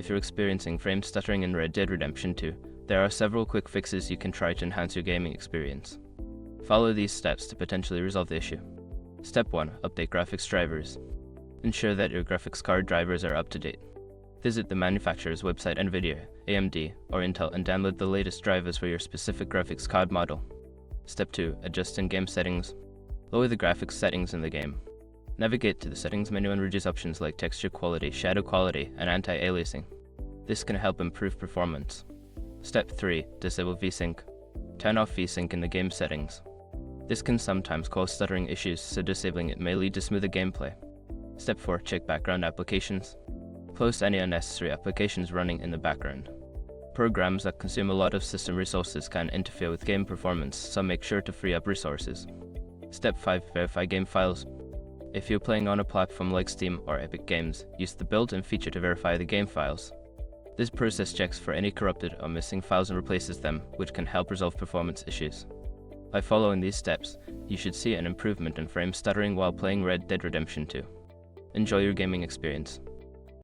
if you're experiencing frame stuttering in Red Dead Redemption 2, there are several quick fixes you can try to enhance your gaming experience. Follow these steps to potentially resolve the issue. Step 1. Update graphics drivers. Ensure that your graphics card drivers are up to date. Visit the manufacturer's website, NVIDIA, AMD, or Intel, and download the latest drivers for your specific graphics card model. Step 2. Adjust in-game settings. Lower the graphics settings in the game. Navigate to the settings menu and reduce options like texture quality, shadow quality, and anti-aliasing. This can help improve performance. Step 3. Disable VSync. Turn off VSync in the game settings. This can sometimes cause stuttering issues, so disabling it may lead to smoother gameplay. Step 4. Check background applications. Close any unnecessary applications running in the background. Programs that consume a lot of system resources can interfere with game performance, so make sure to free up resources. Step 5. Verify game files. If you're playing on a platform like Steam or Epic Games, use the built-in feature to verify the game files. This process checks for any corrupted or missing files and replaces them, which can help resolve performance issues. By following these steps, you should see an improvement in frame stuttering while playing Red Dead Redemption 2. Enjoy your gaming experience.